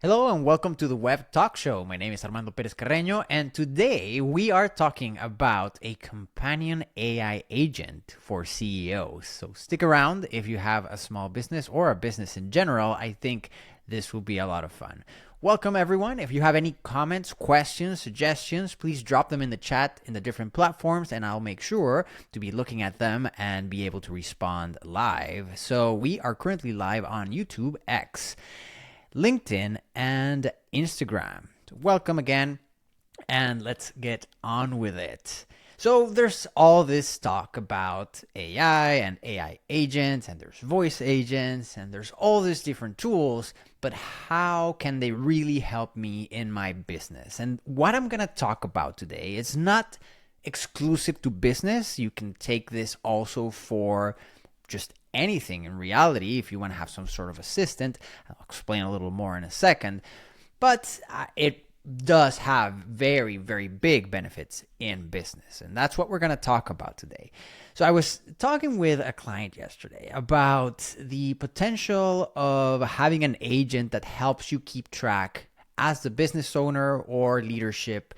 Hello and welcome to the Web Talk Show. My name is Armando Perez-Carreno, and today we are talking about a companion AI agent for CEOs. So stick around if you have a small business or a business in general. I think this will be a lot of fun. Welcome, everyone. If you have any comments, questions, suggestions, please drop them in the chat in the different platforms, and I'll make sure to be looking at them and be able to respond live. So we are currently live on YouTube, X, LinkedIn, and Instagram. Welcome again, and let's get on with it. So there's all this talk about AI and AI agents, and there's voice agents, and there's all these different tools, but how can they really help me in my business? And what I'm going to talk about today is not exclusive to business. You can take this also for just anything in reality if you want to have some sort of assistant. I'll explain a little more in a second, but it does have very, very big benefits in business, and that's what we're going to talk about today. So I was talking with a client yesterday about the potential of having an agent that helps you keep track as the business owner or leadership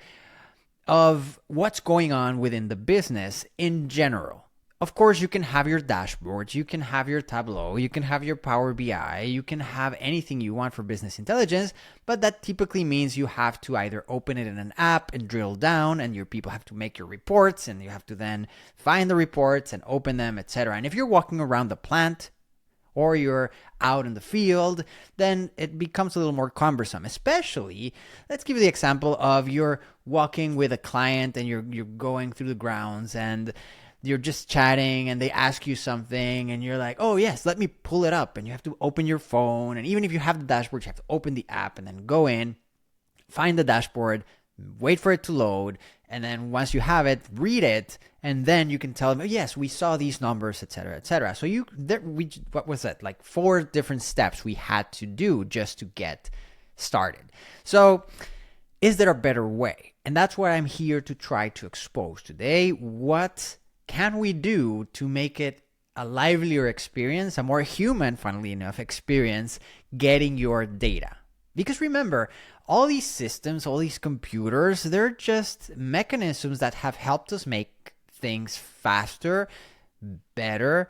of what's going on within the business in general. Of course, you can have your dashboards, you can have your Tableau, you can have your Power BI, you can have anything you want for business intelligence, but that typically means you have to either open it in an app and drill down, and your people have to make your reports, and you have to then find the reports and open them, etc. And if you're walking around the plant or you're out in the field, then it becomes a little more cumbersome. Especially, let's give you the example of you're walking with a client and you're going through the grounds and you're just chatting and they ask you something and you're like, oh yes, let me pull it up. And you have to open your phone. And even if you have the dashboard, you have to open the app and then go in, find the dashboard, wait for it to load. And then once you have it, read it. And then you can tell them, oh, yes, we saw these numbers, et cetera, et cetera. So what was that? Like 4 different steps we had to do just to get started. So is there a better way? And that's what I'm here to try to expose today. What can we do to make it a livelier experience, a more human, funnily enough, experience getting your data? Because remember, all these systems, all these computers, they're just mechanisms that have helped us make things faster, better,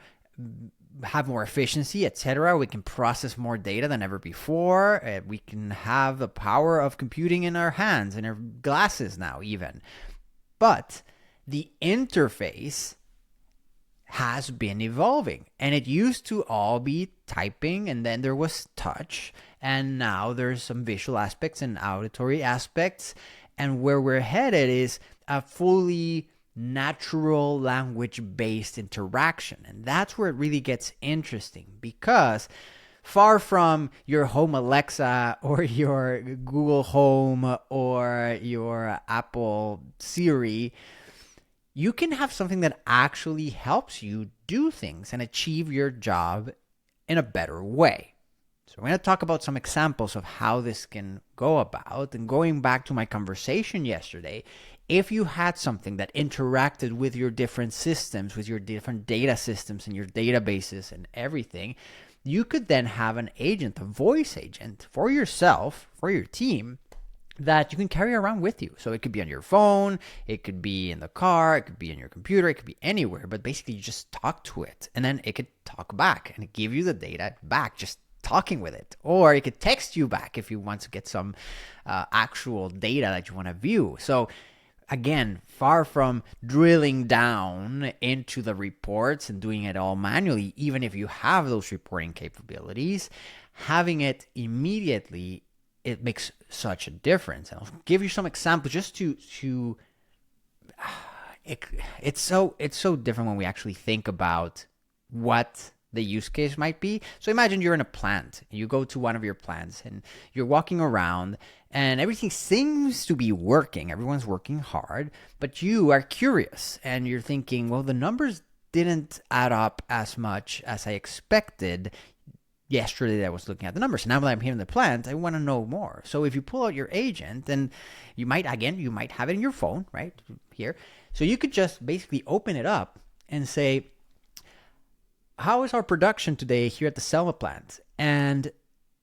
have more efficiency, etc. We can process more data than ever before. We can have the power of computing in our hands, in our glasses now even. But the interface has been evolving, and it used to all be typing, and then there was touch, and now there's some visual aspects and auditory aspects, and where we're headed is a fully natural language-based interaction. And that's where it really gets interesting, because far from your home Alexa or your Google Home or your Apple Siri, you can have something that actually helps you do things and achieve your job in a better way. So we're going to talk about some examples of how this can go about. And going back to my conversation yesterday, if you had something that interacted with your different systems, with your different data systems and your databases and everything, you could then have an agent, a voice agent for yourself, for your team, that you can carry around with you. So it could be on your phone, it could be in the car, it could be in your computer, it could be anywhere, but basically you just talk to it and then it could talk back and give you the data back just talking with it. Or it could text you back if you want to get some actual data that you want to view. So again, far from drilling down into the reports and doing it all manually, even if you have those reporting capabilities, having it immediately, it makes such a difference. And I'll give you some examples just to it's so different when we actually think about what the use case might be. So imagine you're in a plant. You go to one of your plants and you're walking around and everything seems to be working. Everyone's working hard, but you are curious and you're thinking, well, the numbers didn't add up as much as I expected yesterday that I was looking at the numbers. Now that I'm here in the plant, I want to know more. So if you pull out your agent, then you might have it in your phone, right here. So you could just basically open it up and say, how is our production today here at the Selma plant? And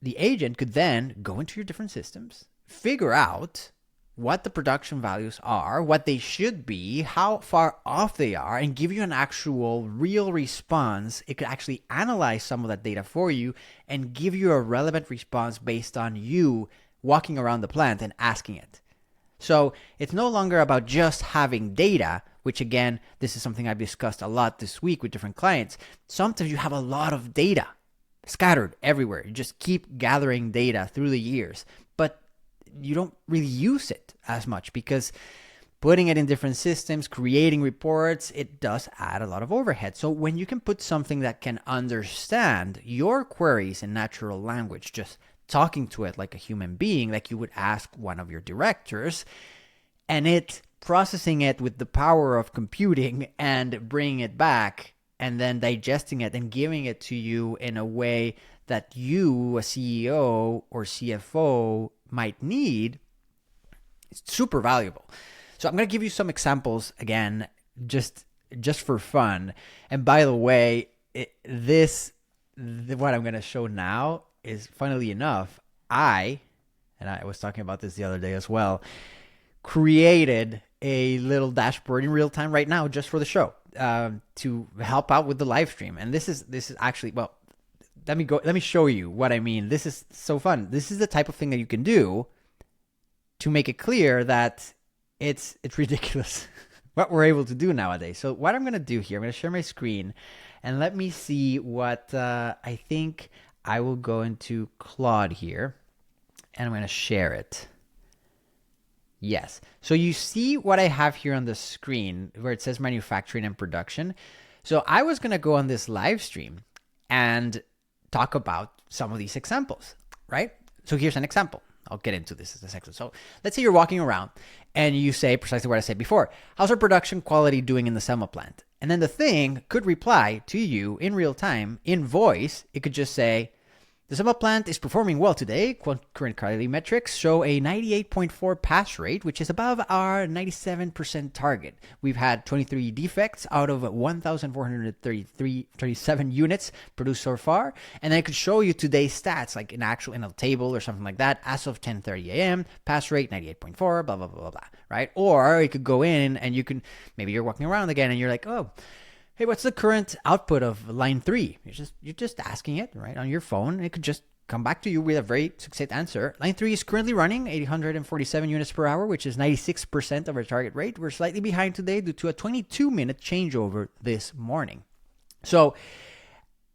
the agent could then go into your different systems, figure out what the production values are, what they should be, how far off they are, and give you an actual real response. It could actually analyze some of that data for you and give you a relevant response based on you walking around the plant and asking it. So it's no longer about just having data, which again, this is something I've discussed a lot this week with different clients. Sometimes you have a lot of data scattered everywhere. You just keep gathering data through the years, but you don't really use it as much because putting it in different systems, creating reports, it does add a lot of overhead. So when you can put something that can understand your queries in natural language, just talking to it like a human being, like you would ask one of your directors, and it processing it with the power of computing and bringing it back and then digesting it and giving it to you in a way that you, a CEO or CFO, might need, it's super valuable. So I'm going to give you some examples again, just for fun. And by the way, what I'm going to show now is, funnily enough, I was talking about this the other day as well, created a little dashboard in real time right now just for the show to help out with the live stream. And this is actually, well, let me show you what I mean. This is so fun. This is the type of thing that you can do to make it clear that it's ridiculous what we're able to do nowadays. So what I'm going to do here, I'm going to share my screen and let me see what I think. I will go into Claude here and I'm going to share it. Yes. So you see what I have here on the screen where it says manufacturing and production. So I was going to go on this live stream and talk about some of these examples, right? So here's an example. I'll get into this in a second. So let's say you're walking around and you say precisely what I said before. How's our production quality doing in the Selma plant? And then the thing could reply to you in real time, in voice. It could just say, the Selma plant is performing well today. Current quality metrics show a 98.4 pass rate, which is above our 97% target. We've had 23 defects out of 1,437 units produced so far. And then I could show you today's stats, like in a table or something like that. As of 10:30 a.m., pass rate 98.4, blah, blah, blah, blah, blah, right? Or you could go in and you can, maybe you're walking around again and you're like, oh, hey, what's the current output of line 3? You're just asking it, right, on your phone. It could just come back to you with a very succinct answer. Line 3 is currently running 847 units per hour, which is 96% of our target rate. We're slightly behind today due to a 22-minute changeover this morning. So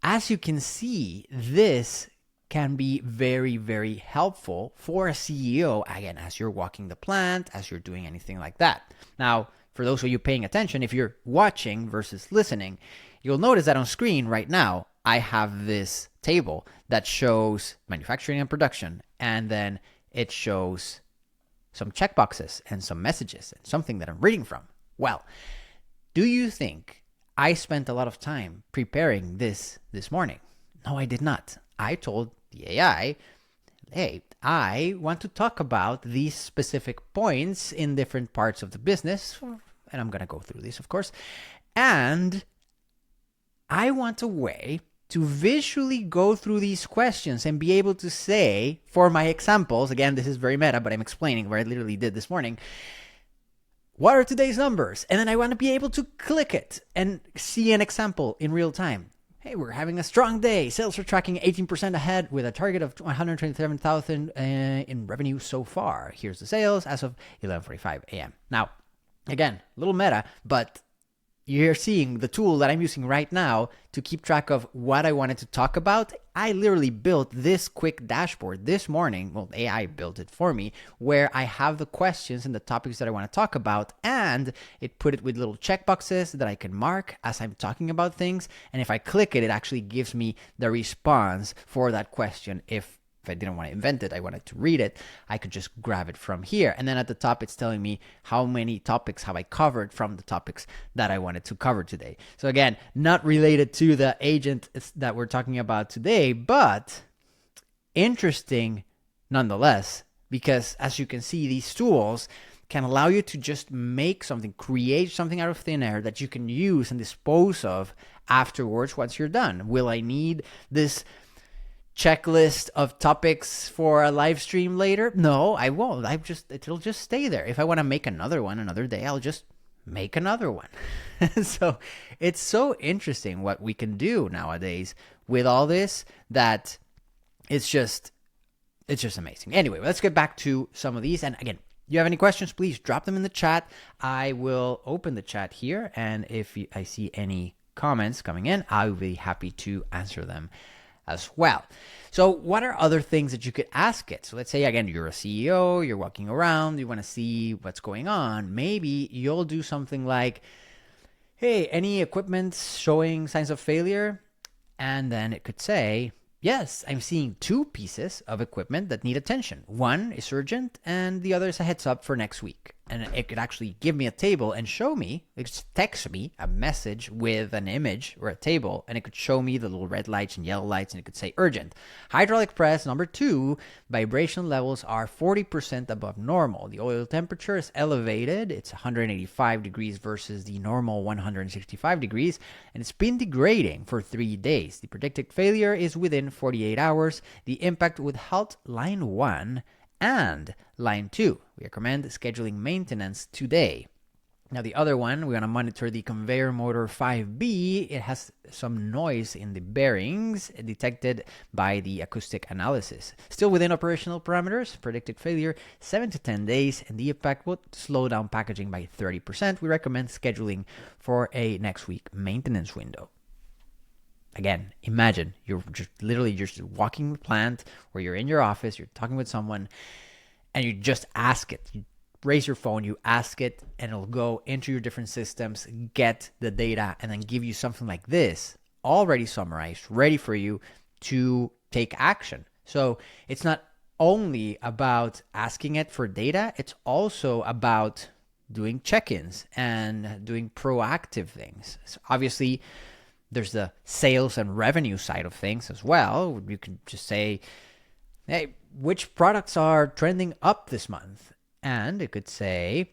as you can see, this can be very, very helpful for a CEO, again, as you're walking the plant, as you're doing anything like that. Now, for those of you paying attention, if you're watching versus listening, you'll notice that on screen right now, I have this table that shows manufacturing and production, and then it shows some checkboxes and some messages and something that I'm reading from. Well, do you think I spent a lot of time preparing this morning? No, I did not. I told the AI, hey, I want to talk about these specific points in different parts of the business, and I'm going to go through these, of course, and I want a way to visually go through these questions and be able to say, for my examples, again, this is very meta, but I'm explaining what I literally did this morning, what are today's numbers? And then I want to be able to click it and see an example in real time. Hey, we're having a strong day. Sales are tracking 18% ahead with a target of 127,000 in revenue so far. Here's the sales as of 11:45 a.m. Now, again, a little meta, but you're seeing the tool that I'm using right now to keep track of what I wanted to talk about. I literally built this quick dashboard this morning. Well, AI built it for me, where I have the questions and the topics that I want to talk about, and it put it with little checkboxes that I can mark as I'm talking about things. And if I click it, it actually gives me the response for that question. If I didn't want to invent it, I wanted to read it, I could just grab it from here. And then at the top, it's telling me how many topics have I covered from the topics that I wanted to cover today. So again, not related to the agent that we're talking about today, but interesting nonetheless, because as you can see, these tools can allow you to just make something, create something out of thin air that you can use and dispose of afterwards once you're done. Will I need this checklist of topics for a live stream later. No, I won't. It'll just stay there. If I want to make another one another day, I'll just make another one. So it's so interesting what we can do nowadays with all this, that it's just amazing. Anyway, let's get back to some of these. And again, you have any questions, please drop them in the chat. I will open the chat here, and if I see any comments coming in, I'll be happy to answer them as well. So what are other things that you could ask it? So let's say, again, you're a CEO, you're walking around, you want to see what's going on. Maybe you'll do something like, hey, any equipment showing signs of failure? And then it could say, yes, I'm seeing 2 pieces of equipment that need attention. One is urgent and the other is a heads up for next week. And it could actually give me a table and show me, it could text me a message with an image or a table, and it could show me the little red lights and yellow lights, and it could say urgent. Hydraulic press number 2, vibration levels are 40% above normal. The oil temperature is elevated. It's 185 degrees versus the normal 165 degrees, and it's been degrading for 3 days. The predicted failure is within 48 hours. The impact would halt line 1 and line 2. We recommend scheduling maintenance today. Now the other one, we want to monitor the conveyor motor 5B. It has some noise in the bearings detected by the acoustic analysis. Still within operational parameters, predicted failure 7 to 10 days, and the impact would slow down packaging by 30%. We recommend scheduling for a next week maintenance window. Again, imagine you're just walking the plant, or you're in your office, you're talking with someone, and you just ask it. You raise your phone, you ask it, and it'll go into your different systems, get the data, and then give you something like this, already summarized, ready for you to take action. So it's not only about asking it for data, it's also about doing check-ins and doing proactive things. So obviously, there's the sales and revenue side of things as well. You can just say, hey, which products are trending up this month? And it could say,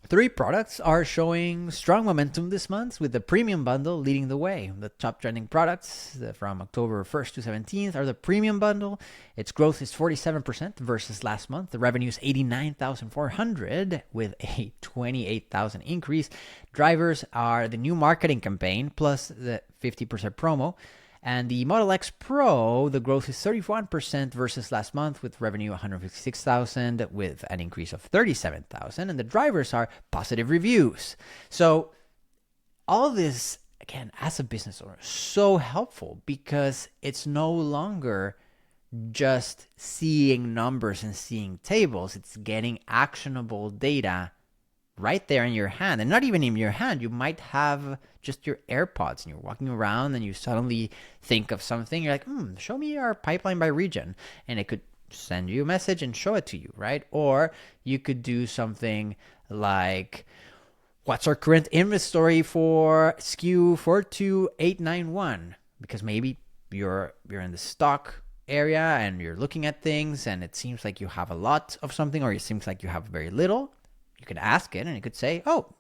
3 products are showing strong momentum this month, with the premium bundle leading the way. The top trending products from October 1st to 17th are the premium bundle. Its growth is 47% versus last month. The revenue is $89,400 with a 28,000 increase. Drivers are the new marketing campaign plus the 50% promo. And the Model X Pro, the growth is 31% versus last month, with revenue 156,000 with an increase of 37,000. And the drivers are positive reviews. So all this, again, as a business owner, so helpful, because it's no longer just seeing numbers and seeing tables. It's getting actionable data right there in your hand. And not even in your hand, you might have just your AirPods and you're walking around and you suddenly think of something. You're like, show me our pipeline by region. And it could send you a message and show it to you, right? Or you could do something like, what's our current inventory for SKU 42891? Because maybe you're in the stock area and you're looking at things and it seems like you have a lot of something, or it seems like you have very little. You could ask it and it could say, oh,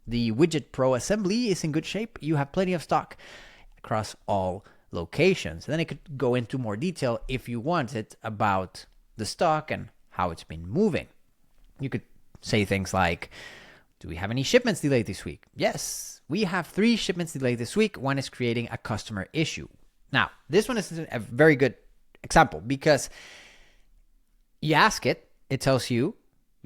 the Widget Pro assembly is in good shape. You have plenty of stock across all locations. And then it could go into more detail if you wanted about the stock and how it's been moving. You could say things like, do we have any shipments delayed this week? Yes, we have 3 shipments delayed this week. One is creating a customer issue. Now, this one is a very good example, because you ask it, it tells you,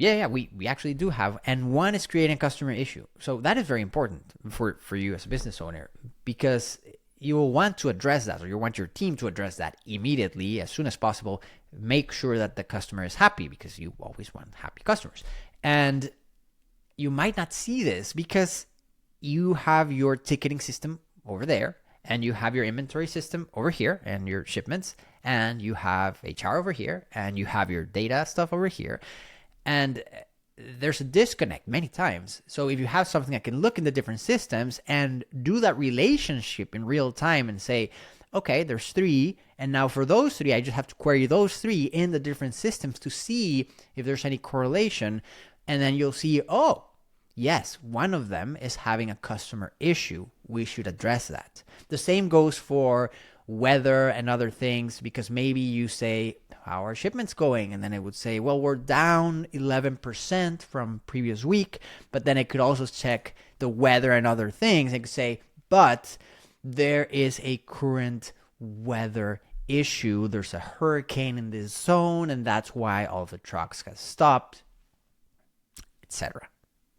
yeah, we actually do have, and one is creating a customer issue. So that is very important for you as a business owner, because you will want to address that, or you want your team to address that immediately, as soon as possible. Make sure that the customer is happy, because you always want happy customers. And you might not see this because you have your ticketing system over there, and you have your inventory system over here, and your shipments, and you have HR over here, and you have your data stuff over here. And there's a disconnect many times. So if you have something that can look in the different systems and do that relationship in real time and say, okay, there's 3, and now for those 3, I just have to query those 3 in the different systems to see if there's any correlation. And then you'll see, oh, yes, one of them is having a customer issue. We should address that. The same goes for weather and other things, because maybe you say, how are shipments going? And then it would say, well, we're down 11% from previous week. But then it could also check the weather and other things. It could say, but there is a current weather issue. There's a hurricane in this zone, and that's why all the trucks have stopped, etc.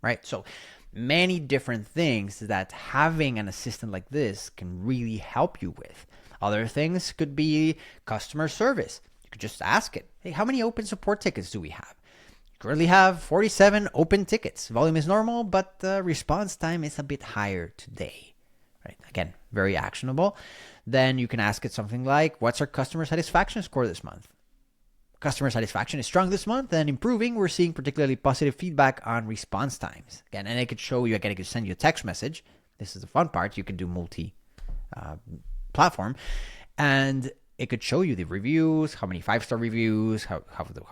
Right? So many different things that having an assistant like this can really help you with. Other things could be customer service. You could just ask it, hey, how many open support tickets do we have? You currently have 47 open tickets. Volume is normal, but the response time is a bit higher today. Right? Again, very actionable. Then you can ask it something like, what's our customer satisfaction score this month? Customer satisfaction is strong this month and improving. We're seeing particularly positive feedback on response times. Again, and it could show you, again, it could send you a text message. This is the fun part. You can do multi-platform. And it could show you the reviews, how many 5-star reviews, how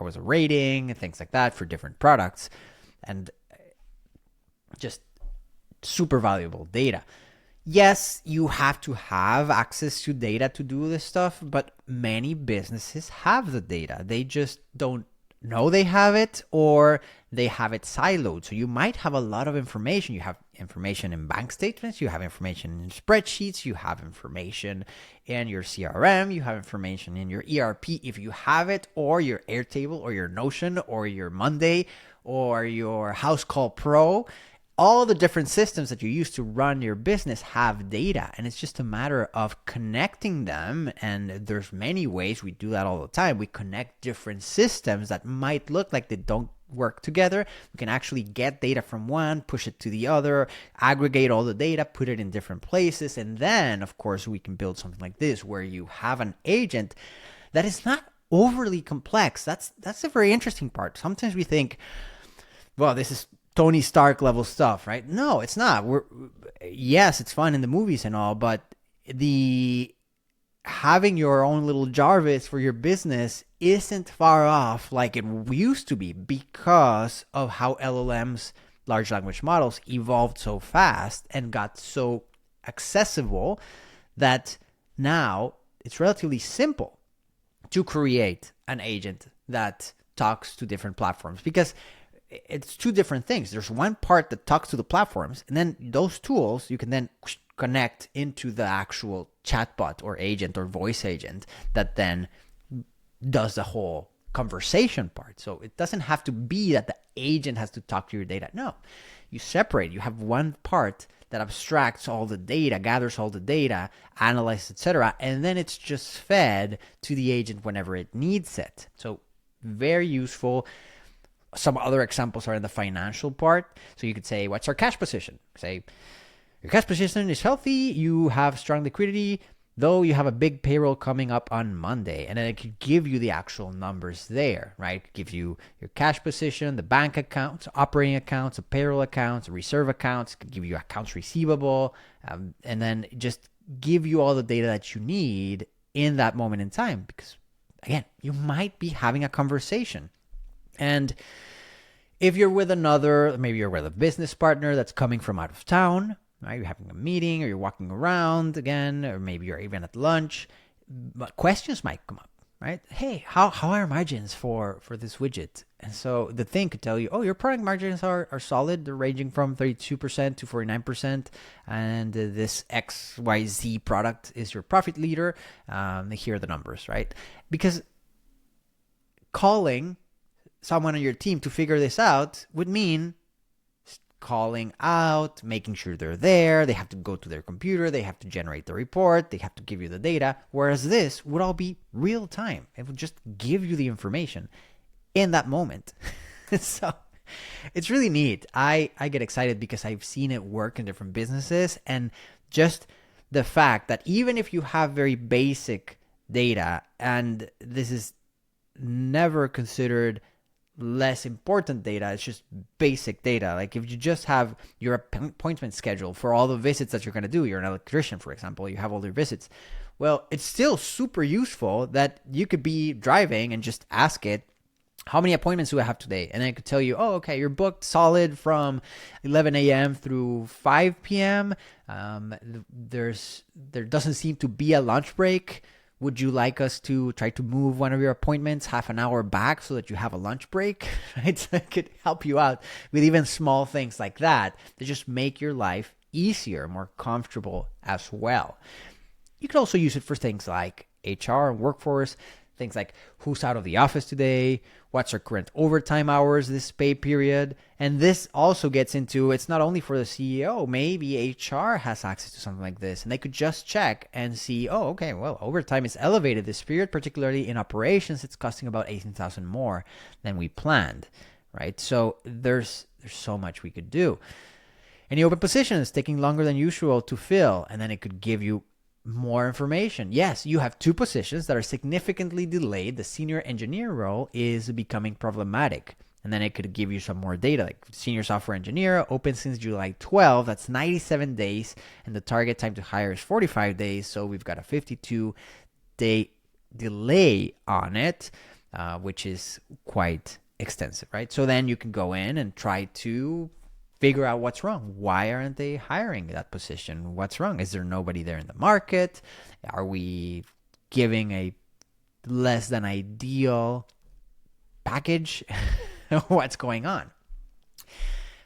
was the rating, and things like that for different products. And just super valuable data. Yes, you have to have access to data to do this stuff, but many businesses have the data. They just don't know they have it, or they have it siloed. So you might have a lot of information. You have information in bank statements, you have information in spreadsheets, you have information in your CRM, you have information in your ERP if you have it, or your Airtable, or your Notion, or your Monday, or your House Call Pro. All the different systems that you use to run your business have data, and it's just a matter of connecting them. And there's many ways we do that all the time. We connect different systems that might look like they don't work together. We can actually get data from one, push it to the other, aggregate all the data, put it in different places. And then, of course, we can build something like this where you have an agent that is not overly complex. That's a very interesting part. Sometimes we think, well, this is Tony Stark level stuff, right? No, it's not. Yes, it's fun in the movies and all, but having your own little Jarvis for your business isn't far off like it used to be, because of how LLMs, large language models, evolved so fast and got so accessible that now it's relatively simple to create an agent that talks to different platforms, because it's two different things. There's one part that talks to the platforms, and then those tools you can then connect into the actual chatbot or agent or voice agent that then does the whole conversation part. So it doesn't have to be that the agent has to talk to your data. No, you separate. You have one part that abstracts all the data, gathers all the data, analyzes, etc., and then it's just fed to the agent whenever it needs it. So very useful. Some other examples are in the financial part. So you could say, what's our cash position? Say, your cash position is healthy. You have strong liquidity, though you have a big payroll coming up on Monday. And then it could give you the actual numbers there, right? It could give you your cash position, the bank accounts, operating accounts, the payroll accounts, reserve accounts. It could give you accounts receivable, and then just give you all the data that you need in that moment in time. Because, again, you might be having a conversation. And if you're with maybe you're with a business partner that's coming from out of town, right? You're having a meeting, or you're walking around again, or maybe you're even at lunch, but questions might come up, right? Hey, how are margins for this widget? And so the thing could tell you, oh, your product margins are solid. They're ranging from 32% to 49%. And this XYZ product is your profit leader. Here are the numbers, right? Because calling someone on your team to figure this out would mean calling out, making sure they're there. They have to go to their computer. They have to generate the report. They have to give you the data. Whereas this would all be real time. It would just give you the information in that moment. So it's really neat. I get excited because I've seen it work in different businesses. And just the fact that even if you have very basic data, and this is never considered less important data, it's just basic data. Like if you just have your appointment schedule for all the visits that you're going to do, you're an electrician, for example, you have all your visits. Well, it's still super useful that you could be driving and just ask it, how many appointments do I have today? And then I could tell you, oh, okay, you're booked solid from 11 a.m. through 5 p.m. There doesn't seem to be a lunch break. Would you like us to try to move one of your appointments half an hour back so that you have a lunch break? Right? So I could help you out with even small things like that just make your life easier, more comfortable as well. You could also use it for things like HR and workforce, things like who's out of the office today, what's our current overtime hours this pay period. And this also gets into, it's not only for the CEO, maybe HR has access to something like this, and they could just check and see, oh, okay, well, overtime is elevated this period, particularly in operations. It's costing about $18,000 more than we planned, right? So there's so much we could do. Any open position is taking longer than usual to fill, and then it could give you more information. Yes, you have 2 positions that are significantly delayed. The senior engineer role is becoming problematic. And then it could give you some more data, like senior software engineer, open since July 12. That's 97 days. And the target time to hire is 45 days. So we've got a 52-day delay on it, which is quite extensive, right? So then you can go in and try to figure out what's wrong. Why aren't they hiring that position? What's wrong? Is there nobody there in the market? Are we giving a less than ideal package? What's going on?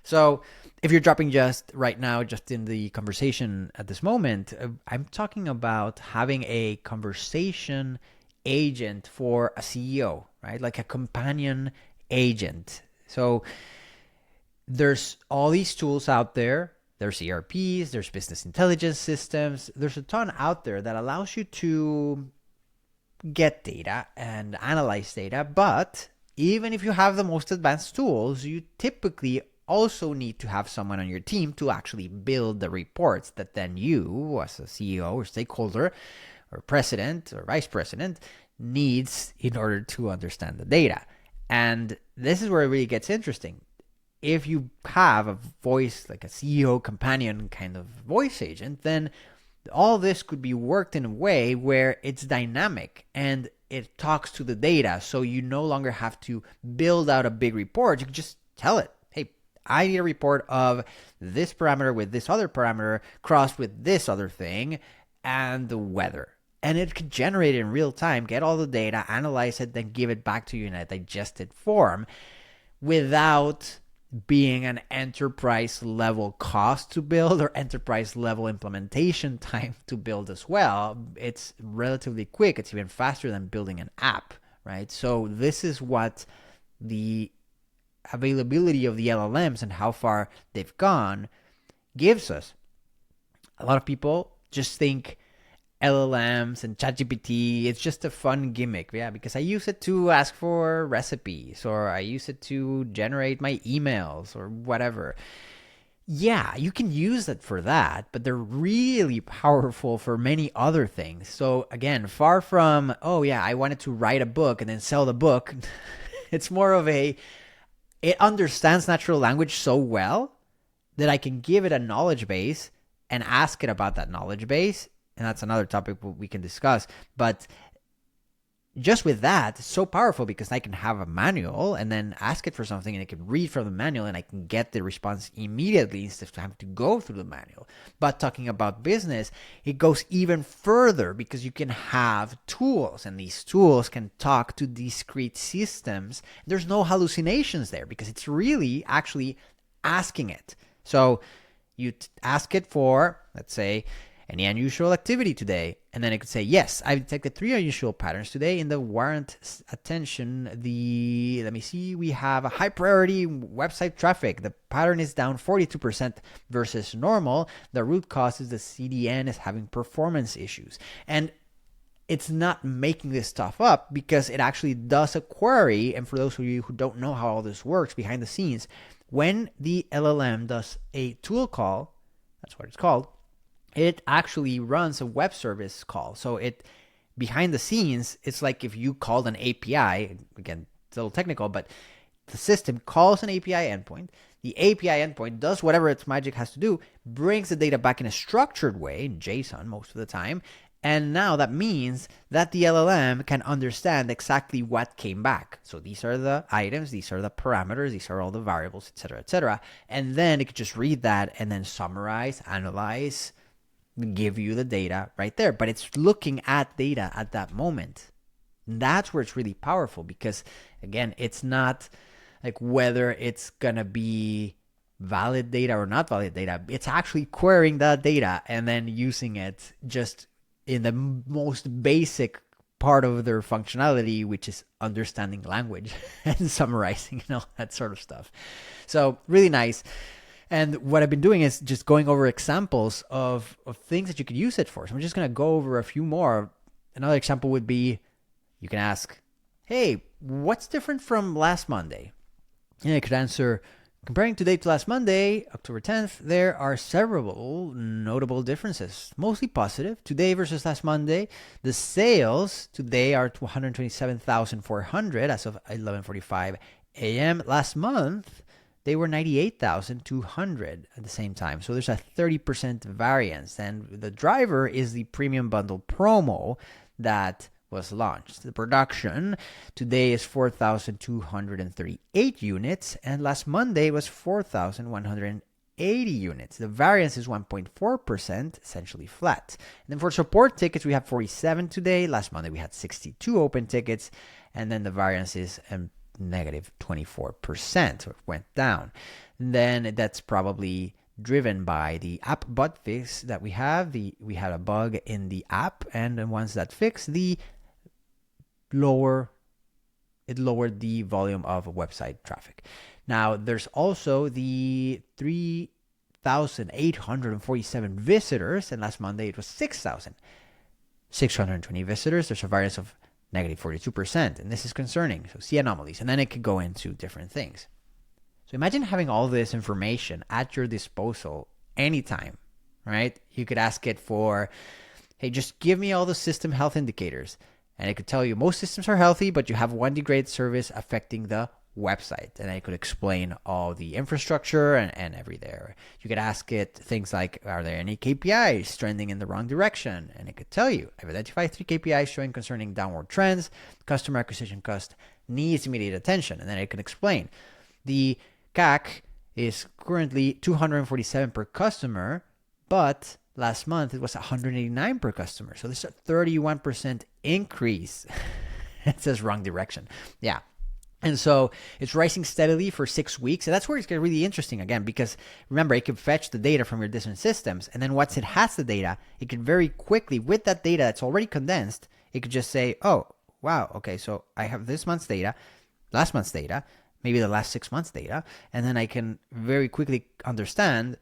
So if you're dropping just right now, just in the conversation at this moment, I'm talking about having a conversation agent for a CEO, right? Like a companion agent. So there's all these tools out there. There's ERPs, there's business intelligence systems. There's a ton out there that allows you to get data and analyze data. But even if you have the most advanced tools, you typically also need to have someone on your team to actually build the reports that then you, as a CEO or stakeholder or president or vice president, needs in order to understand the data. And this is where it really gets interesting. If you have a voice, like a CEO companion kind of voice agent, then all this could be worked in a way where it's dynamic and it talks to the data. So you no longer have to build out a big report. You can just tell it, hey, I need a report of this parameter with this other parameter crossed with this other thing and the weather. And it could generate it in real time, get all the data, analyze it, then give it back to you in a digested form without being an enterprise level cost to build or enterprise level implementation time to build as well. It's relatively quick. It's even faster than building an app, right? So this is what the availability of the LLMs and how far they've gone gives us. A lot of people just think LLMs and ChatGPT, it's just a fun gimmick. Yeah, because I use it to ask for recipes, or I use it to generate my emails or whatever. Yeah, you can use it for that, but they're really powerful for many other things. So again, far from, oh yeah, I wanted to write a book and then sell the book. It's more of it understands natural language so well that I can give it a knowledge base and ask it about that knowledge base. And that's another topic we can discuss. But just with that, it's so powerful because I can have a manual and then ask it for something and it can read from the manual and I can get the response immediately instead of having to go through the manual. But talking about business, it goes even further because you can have tools and these tools can talk to discrete systems. There's no hallucinations there because it's really actually asking it. So you ask it for, let's say, any unusual activity today? And then it could say, yes, I've detected 3 unusual patterns today in the warrant attention. Let me see, we have a high priority website traffic. The pattern is down 42% versus normal. The root cause is the CDN is having performance issues. And it's not making this stuff up because it actually does a query. And for those of you who don't know how all this works behind the scenes, when the LLM does a tool call, that's what it's called, it actually runs a web service call. So it, behind the scenes, it's like if you called an API, again, it's a little technical, but the system calls an API endpoint. The API endpoint does whatever its magic has to do, brings the data back in a structured way, in JSON most of the time, And now that means that the LLM can understand exactly what came back. So these are the items, these are the parameters, these are all the variables, etc., etc. And then it could just read that and then summarize, analyze, give you the data right there. But it's looking at data at that moment. And that's where it's really powerful, because again, it's not like whether it's gonna be valid data or not valid data. It's actually querying that data and then using it just in the most basic part of their functionality, which is understanding language and summarizing and all that sort of stuff. So really nice. And what I've been doing is just going over examples of things that you could use it for. So I'm just going to go over a few more. Another example would be, you can ask, hey, what's different from last Monday? And it could answer, comparing today to last Monday, October 10th, there are several notable differences, mostly positive. Today versus last Monday, the sales today are 127,400 as of 11:45 a.m. Last month, they were 98,200 at the same time. So there's a 30% variance. And the driver is the premium bundle promo that was launched. The production today is 4,238 units, and last Monday was 4,180 units. The variance is 1.4%, essentially flat. And then for support tickets, we have 47 today. Last Monday, we had 62 open tickets, and then the variance is negative 24%, so it went down. And then that's probably driven by the app bug fix that we have. We had a bug in the app, and then once that fixed, it lowered the volume of website traffic. Now, there's also the 3,847 visitors, and last Monday it was 6,620 visitors. There's a variance of negative 42%, and this is concerning. So see anomalies, and then it could go into different things. So imagine having all this information at your disposal anytime, right? You could ask it for, hey, just give me all the system health indicators. And it could tell you most systems are healthy, but you have one degraded service affecting the website. And it could explain all the infrastructure and every there. You could ask it things like, are there any KPIs trending in the wrong direction? And it could tell you, I've identified 3 KPIs showing concerning downward trends. Customer acquisition cost needs immediate attention. And then it can explain. The CAC is currently 247 per customer, but last month it was 189 per customer. So there's a 31% increase. It says wrong direction. Yeah. And so it's rising steadily for 6 weeks. And that's where it's getting really interesting again, because remember, it can fetch the data from your different systems. And then once it has the data, it can very quickly, with that data that's already condensed, it could just say, oh, wow, okay, so I have this month's data, last month's data, maybe the last 6 months data, and then I can very quickly understand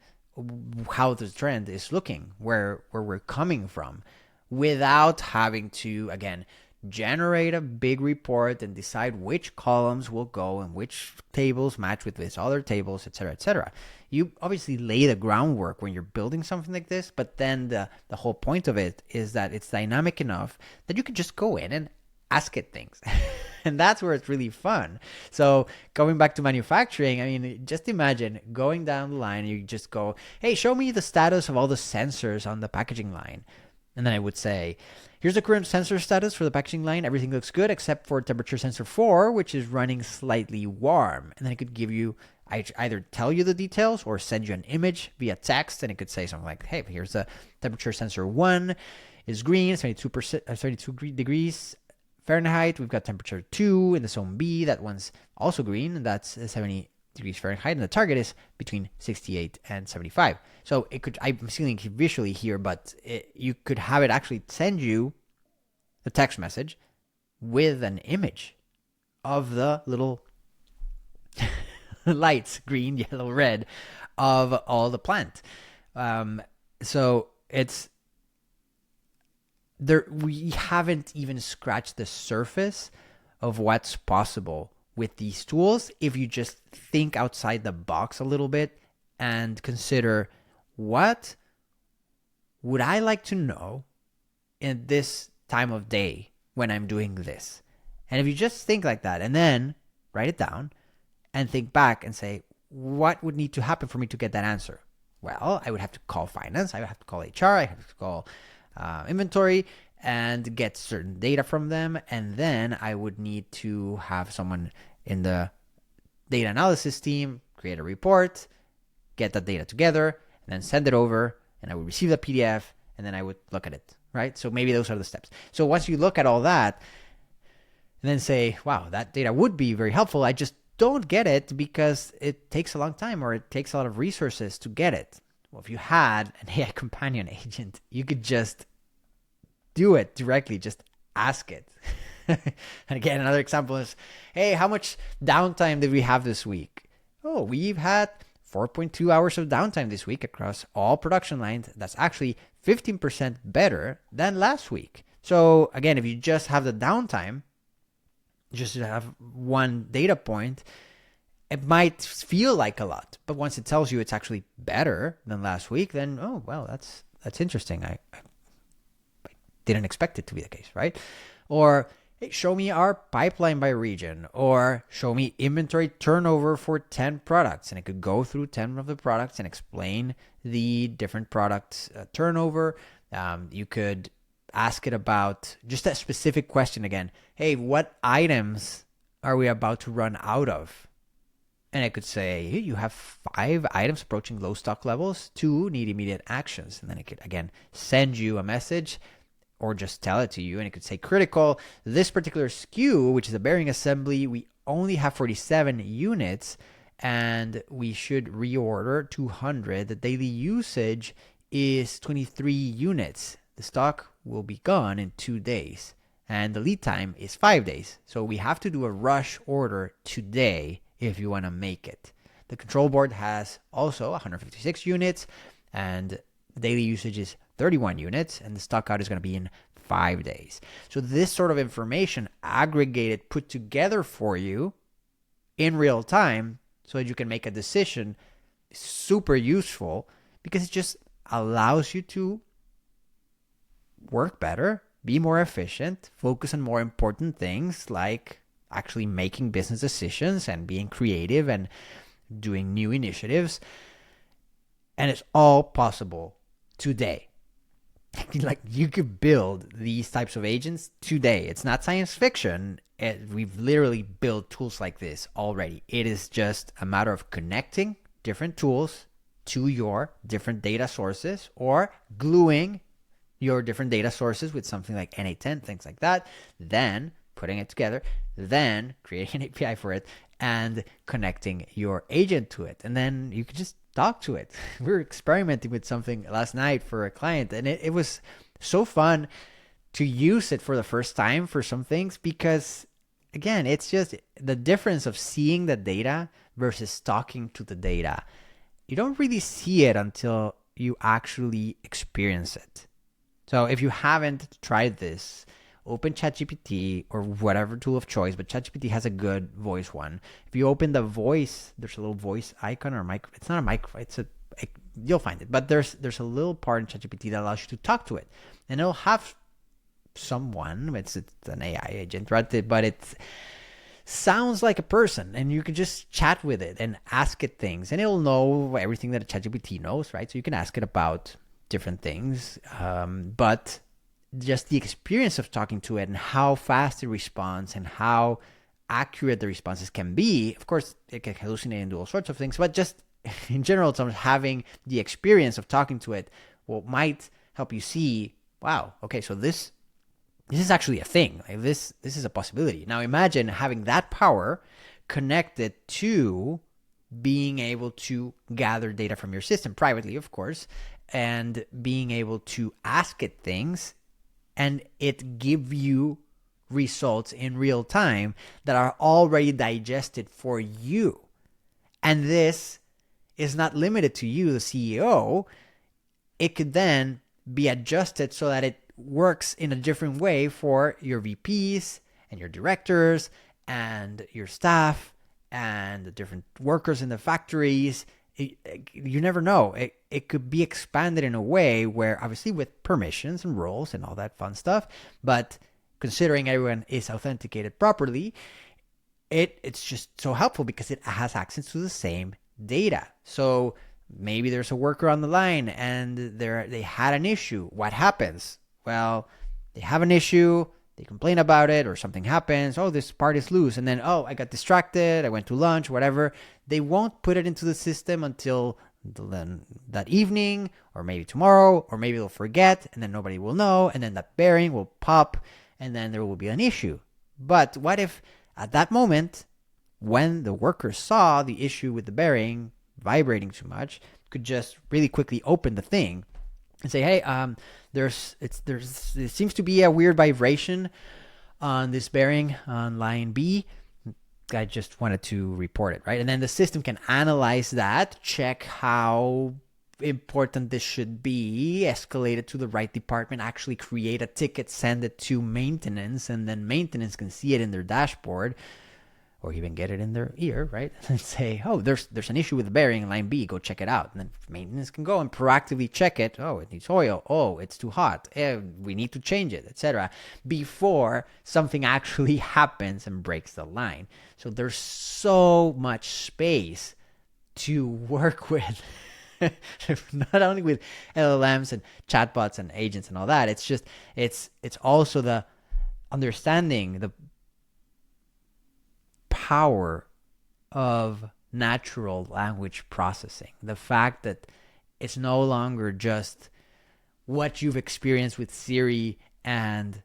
how the trend is looking, where we're coming from, without having to, again, generate a big report and decide which columns will go and which tables match with these other tables, etc., etc. You obviously lay the groundwork when you're building something like this, but then the whole point of it is that it's dynamic enough that you can just go in and ask it things. And that's where it's really fun. So going back to manufacturing, I mean, just imagine going down the line, you just go, hey, show me the status of all the sensors on the packaging line. And then I would say, here's the current sensor status for the packaging line. Everything looks good except for temperature sensor 4, which is running slightly warm. And then it could give you, either tell you the details or send you an image via text. And it could say something like, hey, here's the temperature sensor 1 is green, 32 degrees Fahrenheit. We've got temperature 2 in the zone B. That one's also green, and that's 70 degrees Fahrenheit. And the target is between 68 and 75. So it could, I'm seeing it visually here, but you could have it actually send you a text message with an image of the little lights, green, yellow, red, of all the plant. So it's there. We haven't even scratched the surface of what's possible with these tools if you just think outside the box a little bit and consider, what would I like to know in this time of day when I'm doing this? And if you just think like that and then write it down and think back and say, what would need to happen for me to get that answer? Well, I would have to call finance. I would have to call HR. I have to call inventory and get certain data from them. And then I would need to have someone in the data analysis team create a report, get that data together, and then send it over, and I would receive the PDF, and then I would look at it, right? So maybe those are the steps. So once you look at all that, and then say, wow, that data would be very helpful, I just don't get it because it takes a long time or it takes a lot of resources to get it. Well, if you had an AI companion agent, you could just do it directly, just ask it. And again, another example is, hey, how much downtime did we have this week? Oh, we've had 4.2 hours of downtime this week across all production lines. That's actually 15% better than last week. So again, if you just have the downtime, just to have one data point, it might feel like a lot. But once it tells you it's actually better than last week, then, oh, well, that's interesting. I didn't expect it to be the case, right? Or, hey, show me our pipeline by region, or show me inventory turnover for 10 products. And it could go through 10 of the products and explain the different products turnover. You could ask it about just that specific question again. Hey, what items are we about to run out of? And it could say, hey, you have 5 items approaching low stock levels. 2 need immediate actions. And then it could, again, send you a message or just tell it to you. And it could say critical. This particular SKU, which is a bearing assembly, we only have 47 units and we should reorder 200. The daily usage is 23 units. The stock will be gone in 2 days and the lead time is 5 days. So we have to do a rush order today if you want to make it. The control board has also 156 units and the daily usage is 31 units and the stock out is going to be in 5 days. So this sort of information aggregated, put together for you in real time so that you can make a decision is super useful because it just allows you to work better, be more efficient, focus on more important things like actually making business decisions and being creative and doing new initiatives. And it's all possible today. Like you could build these types of agents today. It's not science fiction. We've literally built tools like this already. It is just a matter of connecting different tools to your different data sources or gluing your different data sources with something like NA10, things like that, then putting it together, then creating an API for it and connecting your agent to it. And then you can just talk to it. We were experimenting with something last night for a client and it was so fun to use it for the first time for some things because, again, it's just the difference of seeing the data versus talking to the data. You don't really see it until you actually experience it. So if you haven't tried this, open ChatGPT or whatever tool of choice, but ChatGPT has a good voice one. If you open the voice, there's a little voice icon or mic. It's not a mic. You'll find it. But there's a little part in ChatGPT that allows you to talk to it, and it'll have someone. It's an AI agent, right? But it sounds like a person, and you can just chat with it and ask it things, and it'll know everything that a ChatGPT knows, right? So you can ask it about different things, but just the experience of talking to it and how fast it responds and how accurate the responses can be. Of course, it can hallucinate and do all sorts of things, but just in general terms, having the experience of talking to it might help you see, wow, okay, so this is actually a thing. Like this is a possibility. Now imagine having that power connected to being able to gather data from your system privately, of course, and being able to ask it things and it give you results in real time that are already digested for you. And this is not limited to you, the CEO. It could then be adjusted so that it works in a different way for your VPs and your directors and your staff and the different workers in the factories. You never know. It could be expanded in a way where, obviously with permissions and roles and all that fun stuff, but considering everyone is authenticated properly, it's just so helpful because it has access to the same data. So maybe there's a worker on the line and they had an issue. What happens? Well, they have an issue, they complain about it, or something happens. Oh, this part is loose. And then, oh, I got distracted. I went to lunch, whatever. They won't put it into the system until then that evening, or maybe tomorrow, or maybe they'll forget, and then nobody will know. And then that bearing will pop, and then there will be an issue. But what if at that moment, when the workers saw the issue with the bearing vibrating too much, could just really quickly open the thing and say, hey, there seems to be a weird vibration on this bearing on line B. I just wanted to report it, right? And then the system can analyze that, check how important this should be, escalate it to the right department, actually create a ticket, send it to maintenance, and then maintenance can see it in their dashboard, or even get it in their ear, right? And say, oh, there's an issue with the bearing in line B, go check it out. And then maintenance can go and proactively check it. Oh, it needs oil. Oh, it's too hot. We need to change it, etc. before something actually happens and breaks the line. So there's so much space to work with. Not only with LLMs and chatbots and agents and all that. It's just, it's also the understanding the power of natural language processing. The fact that it's no longer just what you've experienced with Siri and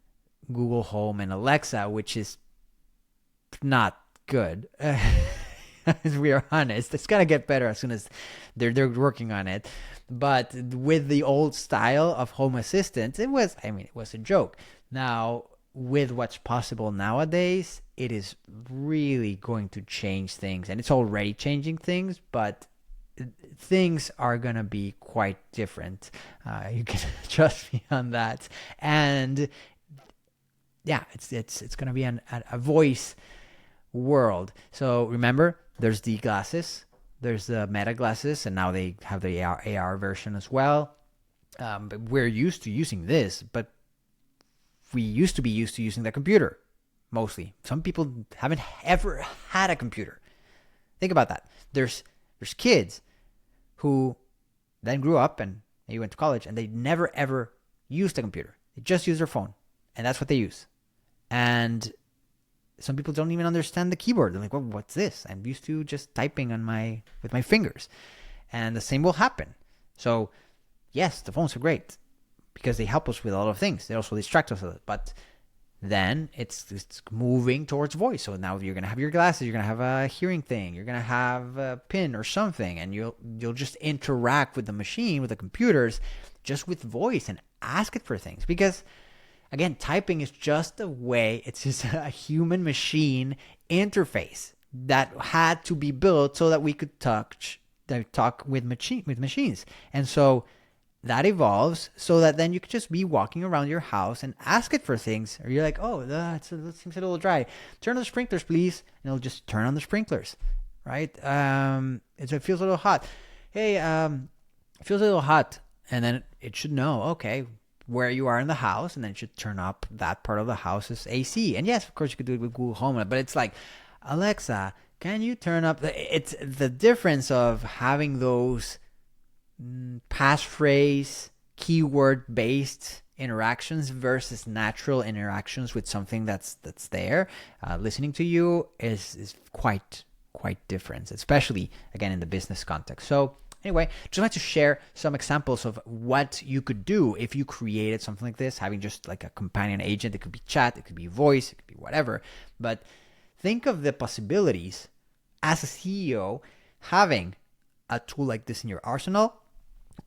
Google Home and Alexa, which is not good. As we are honest, it's gonna get better as soon as they're working on it. But with the old style of Home Assistant, it was a joke. Now, with what's possible nowadays, it is really going to change things, and it's already changing things, but things are going to be quite different. You can trust me on that. And yeah, it's going to be a voice world. So remember, there's the glasses, there's the Meta glasses, and now they have the AR version as well. But we're used to using this, but we used to be used to using the computer, mostly. Some people haven't ever had a computer. Think about that. There's kids who then grew up and they went to college and they never ever used a computer. They just use their phone, and that's what they use. And some people don't even understand the keyboard. They're like, well, what's this? I'm used to just typing with my fingers. And the same will happen. So yes, the phones are great, because they help us with a lot of things. They also distract us a lot. But then it's moving towards voice. So now you're going to have your glasses, you're going to have a hearing thing, you're going to have a pin or something, and you'll just interact with the machine, with the computers, just with voice and ask it for things. Because, again, typing is just a way, it's just a human-machine interface that had to be built so that we could talk with machines. And so that evolves so that then you could just be walking around your house and ask it for things. Or you're like, oh, that seems a little dry. Turn on the sprinklers, please. And it'll just turn on the sprinklers, right? It feels a little hot. Hey, it feels a little hot. And then it should know, okay, where you are in the house. And then it should turn up that part of the house's AC. And yes, of course, you could do it with Google Home. But it's like, Alexa, can you turn up? It's the difference of having those passphrase, keyword-based interactions versus natural interactions with something that's there. Listening to you is quite different, especially, again, in the business context. So anyway, just wanted to share some examples of what you could do if you created something like this, having just like a companion agent. It could be chat, it could be voice, it could be whatever. But think of the possibilities as a CEO having a tool like this in your arsenal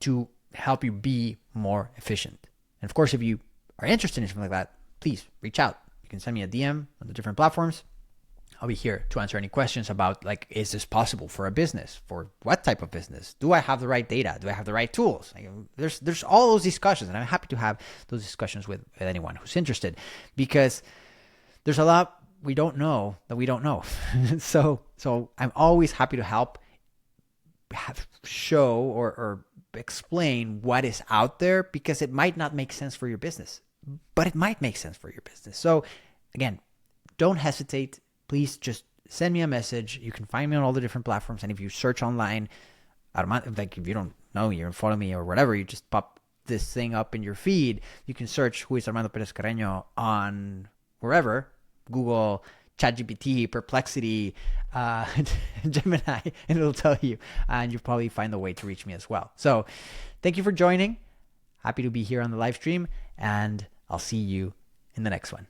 to help you be more efficient. And of course, if you are interested in something like that, please reach out. You can send me a DM on the different platforms. I'll be here to answer any questions about, like, is this possible for a business? For what type of business? Do I have the right data? Do I have the right tools? Like, there's all those discussions, and I'm happy to have those discussions with anyone who's interested, because there's a lot we don't know that we don't know. So I'm always happy to help show or explain what is out there, because it might not make sense for your business, but it might make sense for your business. So again, don't hesitate. Please just send me a message. You can find me on all the different platforms. And if you search online, Armando, like if you don't know, you follow me or whatever, you just pop this thing up in your feed, you can search who is Armando Perez-Carreno on wherever, Google, ChatGPT, Perplexity, Gemini, and it'll tell you. And you'll probably find a way to reach me as well. So thank you for joining. Happy to be here on the live stream, and I'll see you in the next one.